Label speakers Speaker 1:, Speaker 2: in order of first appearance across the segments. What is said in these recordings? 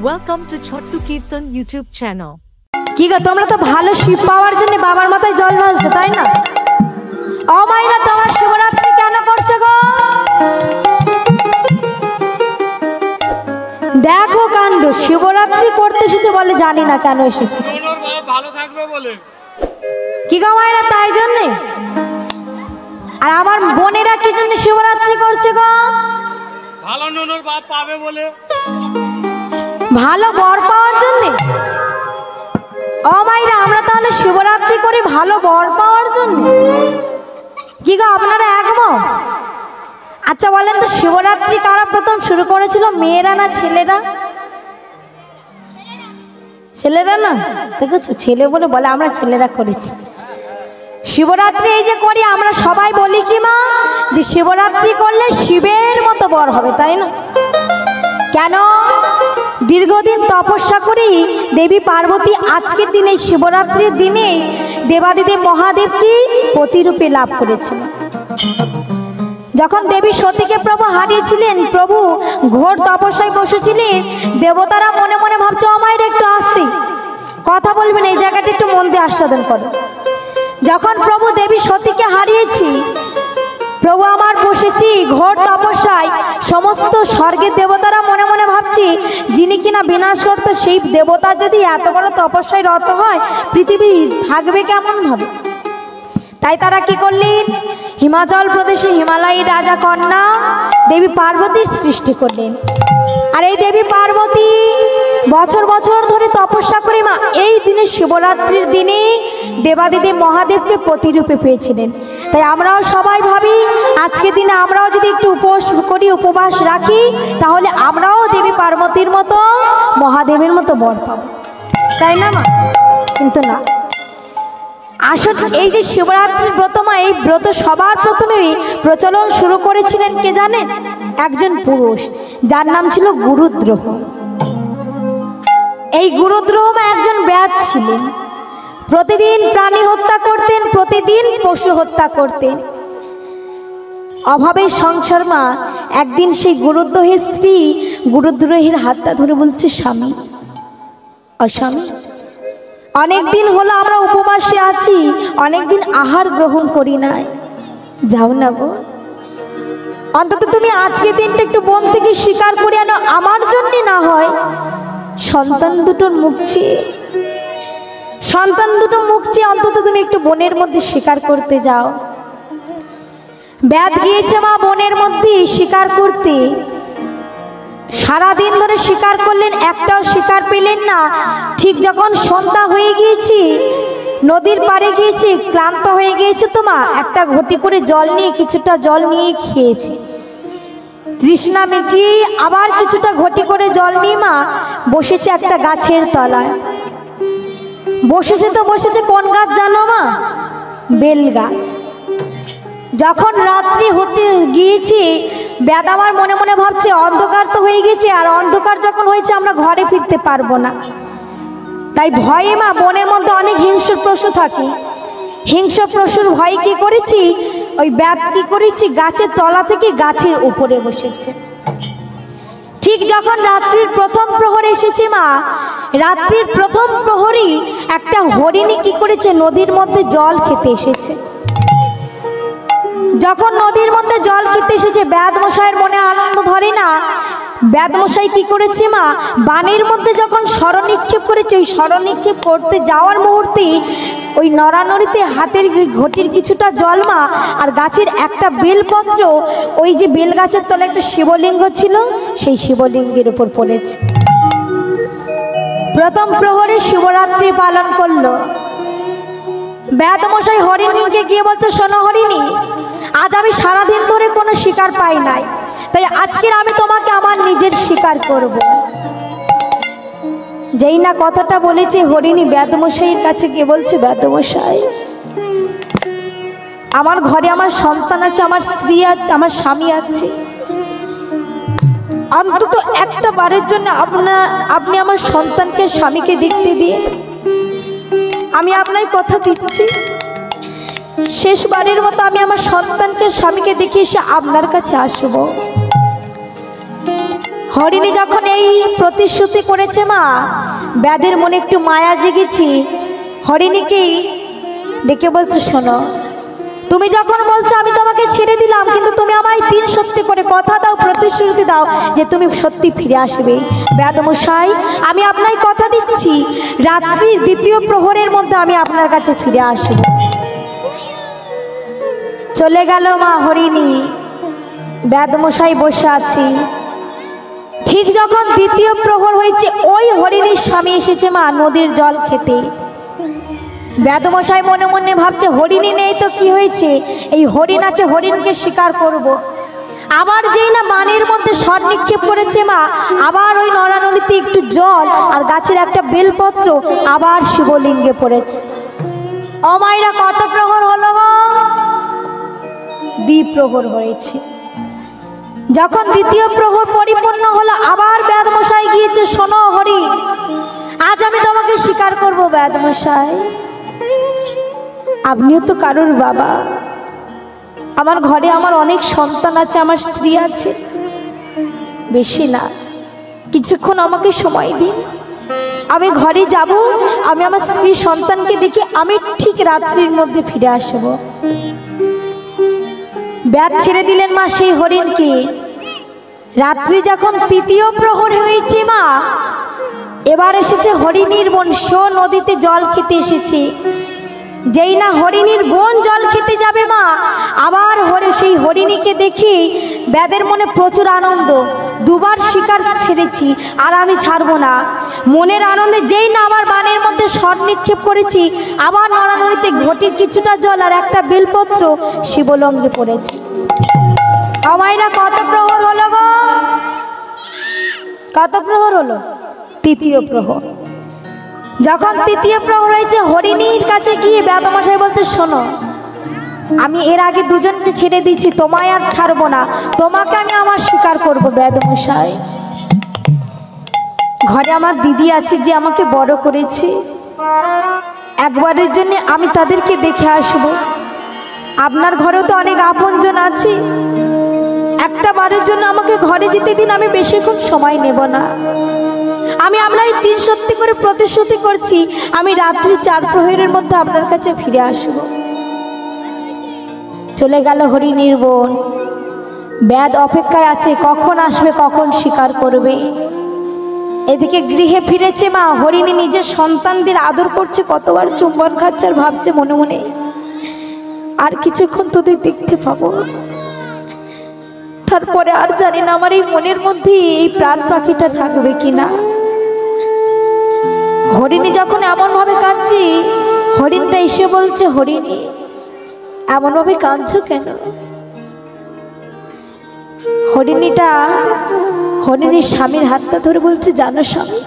Speaker 1: Welcome to Chottu Kirtan YouTube channel.
Speaker 2: কি গো তোমরা তো ভালো শিব পাওয়ার জন্য বাবার মাথায় জল ঢালছো তাই না? ও মাইরা তোমরা শিবরাত্রি কেন করছো গো? দেখো কাণ্ড, শিবরাত্রি করতে এসেছে বলে জানি না কেন এসেছে।
Speaker 3: ভালো থাকবে বলে
Speaker 2: কি গো মাইরা তাই জন্য? আর আমার বোনেরা কি জন্য শিবরাত্রি করছে গো?
Speaker 3: ভালো ননর বাপ পাবে বলে,
Speaker 2: ভালো বর পাওয়ার জন্য। ও মাইরা আমরা তাহলে শিবরাত্রি করি ভালো বর পাওয়ার জন্য? কি গো আপনারা একমত? আচ্ছা বলেন তো, শিবরাত্রি কারা প্রথম শুরু করেছিল, মেয়েরা না ছেলেরা? ছেলেরা না? দেখেছো, ছেলে বলে বলে আমরা ছেলেরা করেছি শিবরাত্রি। এই যে করি আমরা সবাই বলি কি মা, যে শিবরাত্রি করলে শিবের মতো বর হবে, তাই না? কেন? দীর্ঘদিন তপস্যা করি দেবী পার্বতী আজকের দিনে শিবরাত্রির দিনে দেবাদিদেব মহাদেবকে প্রতিরূপে লাভ করেছিল। যখন দেবী সতীকে প্রভু হারিয়েছিলেন, প্রভু ঘোর তপস্যায় বসেছিলেন, দেবতারা মনে মনে ভাবছে ও মায়ের একটু আসতে কথা বলবেন, এই জায়গাটা একটু মন দিয়ে আস্বাদন করো। যখন প্রভু দেবী সতীকে হারিয়েছি, প্রভু আমার বসেছি ঘোর তপস্যায়, সমস্ত স্বর্গের দেবতারা মনে মনে ভাবছি যিনি কিনা বিনাশ করতে, সেই দেবতা যদি এত বড় তপস্যায় রত হয় পৃথিবী থাকবে কেমন ভাবে। তাই তারা কি করলেন, হিমাচল প্রদেশে হিমালয়ী রাজা কন্যা দেবী পার্বতীর সৃষ্টি করলেন। আর এই দেবী পার্বতী বছর বছর ধরে তপস্যা করে মা এই দিনে শিবরাত্রির দিনে দেবাদিদেব মহাদেবকে প্রতিরূপে পেয়েছিলেন। তাই আমরাও সবাই ভাবি আজকের দিনে আমরাও যদি একটু উপবাস করি, উপবাস রাখি, তাহলে আমরাও দেবী পার্বতীর মতো মহাদেবের মতো বর পাব, তাই না মা? কিন্তু না, আসলে এই যে শিবরাত্রির ব্রত মা, এই ব্রত সবার প্রথমে প্রচলন শুরু করেছিলেন কে জানেন? একজন পুরুষ, যার নাম ছিল গুরুদ্রোহ। এই গুরুদ্রোহ মা একজন ব্যাধ ছিলেন, প্রতিদিন প্রাণী হত্যা করতেন, প্রতিদিন পশু হত্যা করতেন। অভাবের সংসার মা একদিন সেই গুরুদ্রোহের স্ত্রী গুরুদ্রোহের হাতটা ধরে বলছে, স্বামী অস্বামী, অনেকদিন হলো আমরা উপবাসে আছি, অনেকদিন আহার গ্রহণ করি নাই, যাও না গো, অন্তত তুমি আজকের দিনটা একটু বন থেকে শিকার করে আনো, আমার জন্যে না হয় সন্তান দুটোর মুখ চেয়ে, সন্তান দুটো মুখ চেয়ে অন্তত তুমি একটু বনের মধ্যে শিকার করতে যাও। ব্যাধ গিয়েছে মা বনের মধ্যে শিকার করতে, সারাদিন ধরে শিকার করলেন, একটাও শিকার পেলেন না। ঠিক যখন সন্ধ্যা হয়ে গিয়েছে, নদীর পাড়ে গিয়েছে, ক্লান্ত হয়ে গিয়েছে তো মা একটা ঘটি করে জল নিয়ে, কিছুটা জল নিয়ে খেয়েছে, তৃষ্ণা মিটিয়ে আবার কিছুটা ঘটি করে জল নিয়ে মা বসেছে একটা গাছের তলায়। বসেছে তো বসেছে কোন গাছ জানো মা? বেল গাছ। যখন রাত্রি হতে গিয়েছে, ব্যাধ আমার মনে মনে ভাবছে অন্ধকার তো হয়ে গেছে, আর অন্ধকার যখন হয়েছে আমরা ঘরে ফিরতে পারবো না। তাই ভয়ে মা বনের মধ্যে অনেক হিংস্র পশু থাকে, হিংস্র পশুর ভয়ে কি করেছি, ওই ব্যাধ কি করেছি, গাছের তলা থেকে গাছের উপরে বসেছে। ঠিক যখন রাত্রির প্রথম প্রহর এসেছে মা, রাত্রির প্রথম প্রহরই একটা হরিণী কি করেছে, নদীর মধ্যে জল খেতে এসেছে। যখন নদীর মধ্যে জল খেতে এসেছে, ব্যাধ মশাইয়ের মনে আনন্দ ধরে না। ব্যাধ মশাই কি করেছে মা, বানের মধ্যে যখন স্মরণ নিক্ষেপ করেছে, ওই স্মরণ নিক্ষেপ করতে যাওয়ার মুহূর্তে ওই নড়ানড়িতে হাতের ঘটির কিছুটা জল মা আর গাছের একটা বেলপত্র, ওই যে বেল গাছের তলে একটা শিবলিঙ্গ ছিল, সেই শিবলিঙ্গের উপর পড়েছে। প্রথম প্রহরে শিবরাত্রি পালন করলো। ব্যাধ মশাই হরিণীকে গিয়ে বলছে, শোনো হরিণী, আজ আমি সারাদিন ধরে কোনো শিকার পাই নাই, তাই আজকের আমি তোমাকে আমার নিজের শিকার করব। যেই না কথাটা বলেছে, হরিণী ব্যাধমশাইয়ের কাছে গিয়ে বলছে, ব্যাধমশাই, আমার ঘরে আমার সন্তান আছে, আমার স্ত্রী আছে, আমার স্বামী আছে, অন্তত একটা বারের জন্য আপনি আমার সন্তানকে স্বামীকে দেখতে দিন, আমি আপনার কথা দিচ্ছি, শেষবারের মতো আমি আমার সন্তানকে স্বামীকে দেখে এসে আপনার কাছে আসবো। হরিণী যখন এই প্রতিশ্রুতি করেছে মা, ব্যাধের মনে একটু মায়া জেগেছি। হরিণীকেই ডেকে বলছে, শোনো, তুমি যখন বলছো আমি তোমাকে ছেড়ে দিলাম, কিন্তু তুমি আমায় 3 সত্যি করে কথা দাও, প্রতিশ্রুতি দাও যে তুমি সত্যি ফিরে আসবে। ব্যাধমশাই, আমি আপনাকে কথা দিচ্ছি, রাত্রির 2য় প্রহরের মধ্যে আমি আপনার কাছে ফিরে আসব। চলে গেল মা হরিণী। ব্যাধমশাই বসে আছি। ঠিক যখন 2য় প্রহর হয়েছে, ওই হরিণীর স্বামী এসেছে মা নদীর জল খেতে। ব্যাধমশাই মনে মনে ভাবছে, হরিণী নেই তো কি হয়েছে, এই হরিণ আছে, হরিণকে শিকার করব। আবার যেই না বানের মধ্যে স্বর নিক্ষেপ করেছে মা, আবার ওই নড়ানড়িতে একটু জল আর গাছের একটা বেলপত্র আবার শিবলিঙ্গে পড়েছে। ও মায়েরা, কত প্রহর হলো গো? 2 প্রহর হয়েছে। যখন 2য় প্রহর পরিপূর্ণ হলো, আবার ব্যাধমশাই গিয়েছে, শোনো হরিণ, আজ আমি তোমাকে শিকার করব। ব্যাধমশাই, আপনিও তো কারোর বাবা, আমার ঘরে আমার অনেক সন্তান আছে, আমার স্ত্রী আছে, বেশি না, কিছুক্ষণ আমাকে সময় দিন, আমি ঘরে যাব, আমি আমার স্ত্রী সন্তানকে দেখে আমি ঠিক রাত্রির মধ্যে ফিরে আসব। ব্যাধ ছেড়ে দিলেন মা সেই হরিণকে। রাত্রি যখন 3য় প্রহর হয়েছে মা, এবার এসেছে হরিণীর বোন, সেও নদীতে জল খেতে এসেছে। যেই না হরিণীর বোন জল খেতে যাবে মা, আবার সেই হরিণীকে দেখি ব্যাধের মনে প্রচুর আনন্দ। 2বার শিকার ছেড়েছি, আর আমি ছাড়বো না। মনের আনন্দে যেই না আমার বানের মধ্যে স্বর নিক্ষেপ করেছি, আবার নড়ানড়িতে ঘটির কিছুটা জল আর একটা বেলপত্র শিবলঙ্গে পড়েছে। আমায়রা, কত প্রহর হলো গো? কত প্রহর হলো? 3য় প্রহর। যখন 3য় প্রহর হয়েছে, হরিণীর কাছে গিয়ে ব্যাধমশাই বলতে, শোনো, আমি এর আগে 2জনকে ছেড়ে দিচ্ছি, তোমায় আর ছাড়বো না, তোমাকে আমি আমার শিকার করব। ব্যাধমশাই, ঘরে আমার দিদি আছে যে আমাকে বড় করেছে, একবারের জন্য আমি তাদেরকে দেখে আসব। আপনার ঘরেও তো অনেক আপনজন আছে, একটা বারের জন্য আমাকে ঘরে যেতে দিন, আমি বেশিক্ষণ সময় নেব না। আমি আপনার 3 সত্যি করে প্রতিশ্রুতি করছি, আমি রাত্রি 4 প্রহরের মধ্যে আপনার কাছে ফিরে আসব। চলে গেল হরিণীর বোন। ব্যাধ অপেক্ষায় আছে, কখন আসবে, কখন শিকার করবে। এদিকে গৃহে ফিরেছে মা, হরিণী নিজের সন্তানদের আদর করছে, কতবার চুম্বন খাচ্ছে, আর ভাবছে মনে মনে, আর কিছুক্ষণ তোদের দেখতে পাবো, তারপরে আর জানি না আমার এই মনের মধ্যে এই প্রাণ পাখিটা থাকবে কিনা। হরিণী যখন এমনভাবে কাঁদছি, হরিণটা এসে বলছে, হরিণী, এমনভাবে কাঁদছো কেন? হরিণীর স্বামীর হাতটা ধরে বলছে, জানো স্বামী,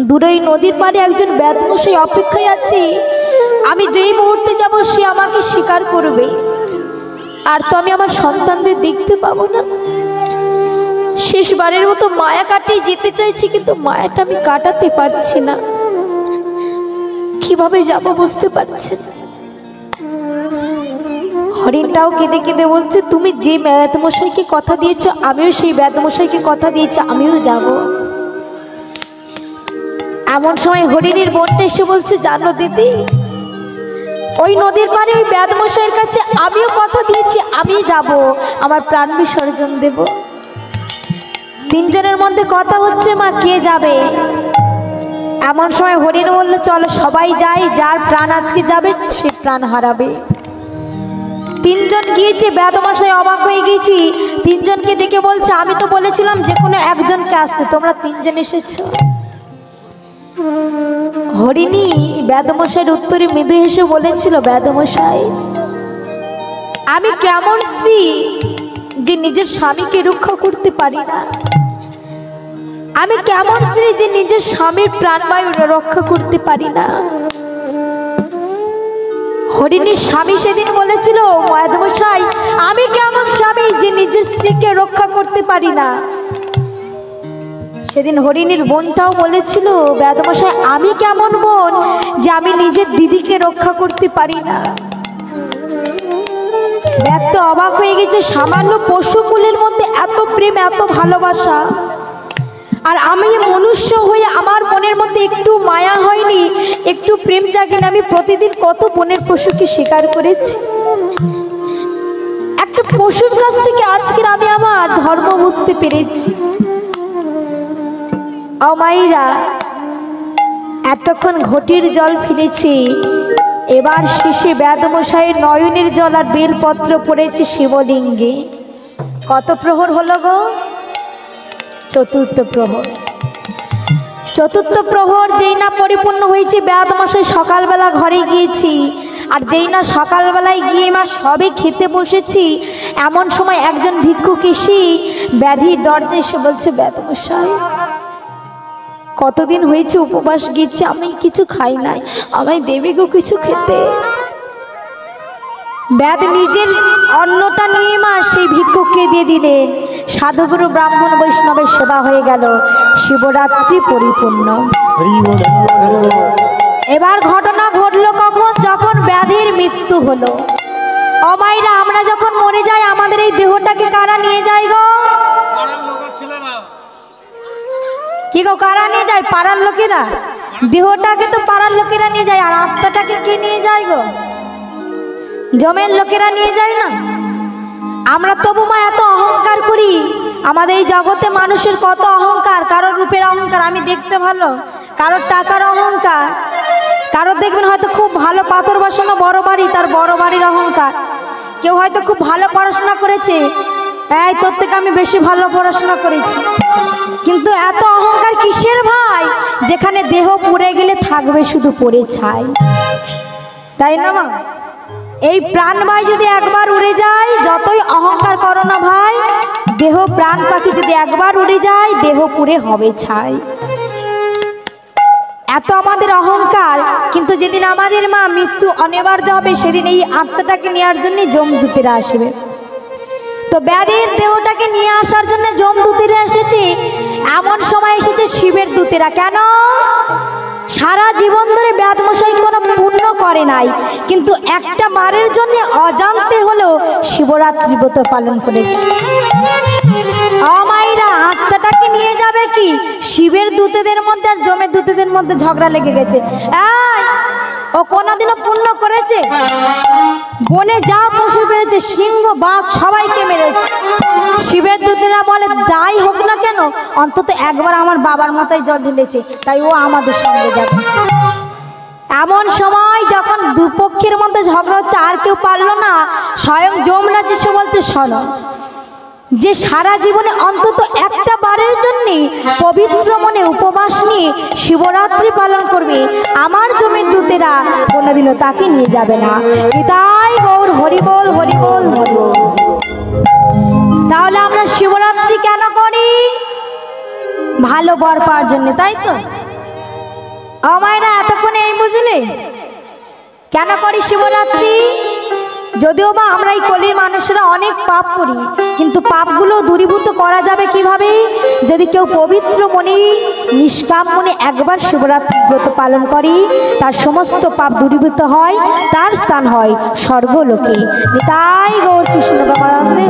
Speaker 2: দূরে নদীর পাড়ে একজন ব্যাধমশাই অপেক্ষায় আছে, আমি যেই মুহূর্তে যাব সে আমাকে শিকার করবে, আর তো আমি আমার সন্তানদের দেখতে পাবো না। শেষবারের মতো মায়া কাটিয়ে যেতে চাইছি, কিন্তু মায়াটা আমি কাটাতে পারছি না, কিভাবে যাব বুঝতে পারছি না। হরিণটাও কেঁদে কেঁদে বলছে, তুমি যে ব্যাধমশাইকে কথা দিয়েছ, আমিও সেই ব্যাধমশাইকে কথা দিয়েছি, আমিও যাব। এমন সময় হরিণীর বোনটা এসে বলছে, জানো দিদি, ওই নদীর পাড়ে ওই ব্যাধমশাইয়ের কাছে আমিও কথা দিয়েছি, আমি যাব, আমার প্রাণ বিসর্জন দেব। 3 জনের মধ্যে কথা হচ্ছে মা, কে যাবে। এমন সময় হরিণ বলল, চলো সবাই যাই, যার প্রাণ আজকে যাবে সে প্রাণ হারাবে। 3 জন গিয়েছে, ব্যাধমশাই অবাক হয়ে গেছি। 3 জনকে দেখে বলছে, আমি তো বলেছিলাম যে কোনো একজনকে আসতে, তোমরা 3 জন এসেছো। হরিণী ব্যাধমশাইয়ের উত্তরে মৃদু হেসে বলেছিল, ব্যাধমশাই, আমি কেমন স্ত্রী যে নিজের স্বামীকে রক্ষা করতে পারি না, আমি কেমন স্ত্রী যে নিজের স্বামীর প্রাণবায়ু রক্ষা করতে পারি না। হরিণীর স্বামী সেদিন বলেছিল, ব্যাধমশাই, আমি কেমন স্বামী যে নিজের স্ত্রীকে রক্ষা করতে পারি না। সেদিন হরিণীর বোনটাও বলেছিল, ব্যাধমশাই, আমি কেমন বোন যে আমি নিজের দিদিকে রক্ষা করতে পারি না। ব্যক্ত অবাক হয়ে গেছে, সামান্য পশুকুলের মধ্যে এত প্রেম, এত ভালোবাসা। আর আমি মনুষ্য হয়ে আমার মনের মধ্যে একটু মায়া হয়নি, একটু প্রেম জাগেনি। আমি প্রতিদিন কত বনের পশুকে শিকার করেছি। একটা পশুর কাছ থেকে আজকের আমি আমার ধর্ম বুঝতে পেরেছি। ও মাইরা, এতক্ষণ ঘটির জল ফিরেছি, এবার শেষে বেদমশাইয়ের নয়নের জল আর বেলপত্র পড়েছে শিবলিঙ্গে। কত প্রহর হলো গো? চতুর্থ প্রহর। চতুর্থ প্রহর যেই না পরিপূর্ণ হয়েছে, বেদমশাই সকালবেলা ঘরে গিয়েছি। আর যেই না সকালবেলায় গিয়ে মা সবে খেতে বসেছি, এমন সময় একজন ভিক্ষুক এসে ব্যাধির দরজায় এসে বলছে, বেদমশাই কতদিন হয়েছে উপবাস গিয়েছি, আমি কিছু খাই নাই, আমায় দেবে গো কিছু খেতে। ব্যাদ নিজের অন্নটা নিয়ে মা সেই ভিক্ষুককে দিয়ে দিলেন। সাধুগুরু ব্রাহ্মণ বৈষ্ণবের সেবা হয়ে গেল, শিবরাত্রি পরিপূর্ণ। এবার ঘটনা ঘটলো কখন? যখন ব্যাধির মৃত্যু হলো। অমাইরা, আমরা যখন মরে যাই আমাদের এই দেহটাকে কারা নিয়ে যায় গো? কি গো, কারা নিয়ে যায়? পাড়ার লোকেরা। দেহটাকে তো পাড়ার লোকেরা নিয়ে যায়, আর আত্মাটাকে কে নিয়ে যায় গো? জমের লোকেরা নিয়ে যায় না? আমরা তবু মা এত অহংকার করি। আমাদের এই জগতে মানুষের কত অহংকার, কারোর রূপের অহংকার, আমি দেখতে ভালো, কারোর টাকার অহংকার, কারোর দেখবেন হয়তো খুব ভালো পাথর বসানো বড় বাড়ি, তার বড় বাড়ির অহংকার। কেউ হয়তো খুব ভালো পড়াশোনা করেছে, এই তোর থেকে আমি বেশি ভালো পড়াশোনা করেছি। কিন্তু এত অহংকার কিসের ভাই? যেখানে দেহ পুড়ে গেলে থাকবে শুধু পড়ে ছাই, তাই না মা? এই প্রাণবায়ু যদি একবার উড়ে যায়, যতই অহংকার করো না ভাই, দেহ প্রাণ পাখি যদি একবার উড়ে যায়, দেহ পুড়ে হবে ছাই। এত আমাদের অহংকার, কিন্তু যেদিন আমাদের মা মৃত্যু অনিবার্য হবে, সেদিন এই আত্মাটাকে নেওয়ার জন্য যমদূতেরা আসবে। তো ব্যাধির দেহটাকে নিয়ে আসার জন্য যমদূতেরা এসেছে। এমন সময় এসেছে শিবের দূতেরা। কেন? সারা জীবন ধরে বেদমশাই কোনো পুণ্য করে নাই, কিন্তু একটা বারের জন্য অজান্তে হলেও শিবরাত্রি ব্রত পালন করেছে। আমাইরা, আত্মাটাকে নিয়ে যাবে কি? শিবের দূতেদের মধ্যে আর জমের দূতেদের মধ্যে ঝগড়া লেগে গেছে। ও কোনোদিনও পুণ্য করেছে? বনে যা পশু পেরেছে, সিংহ বাঘ সবাইকে মেরেছে। শিবের দূতেরা বলে, যাই হোক না কেন, অন্তত একবার আমার বাবার মাথায় জল ঢেলেছে, তাই ও আমাদের সঙ্গে যাবে। এমন সময় যখন দুপক্ষের মধ্যে ঝগড়া হচ্ছে, আর কেউ পারলো না, স্বয়ং যমরাজ এসে বলছে, শোনো, যে সারা জীবনে অন্তত একটা বারের জন্য পবিত্র মনে উপবাস নিয়ে শিবরাত্রি পালন করবে, আমার জমির দূতেরা কোনোদিনও তাকে নিয়ে যাবে না। তাই গৌর হরিবল হরিবল হরিবল। তাহলে আমরা শিবরাত্রি কেন করি? ভালো বর পাওয়ার জন্য, তাই তো? আমায়রা এতক্ষণে এই বুঝলে কেন করি শিবরাত্রি? যদিও বা আমরা এই কলির মানুষেরা অনেক পাপ করি, কিন্তু পাপগুলো দূরীভূত করা যাবে কিভাবে? যদি কেউ পবিত্র মনে, নিষ্কাম মনে একবার শিবরাত্রি ব্রত পালন করি, তার সমস্ত পাপ দূরীভূত হয়, তার স্থান হয় স্বর্গলোকে। তাই গৌর কৃষ্ণ প্রেমানন্দে।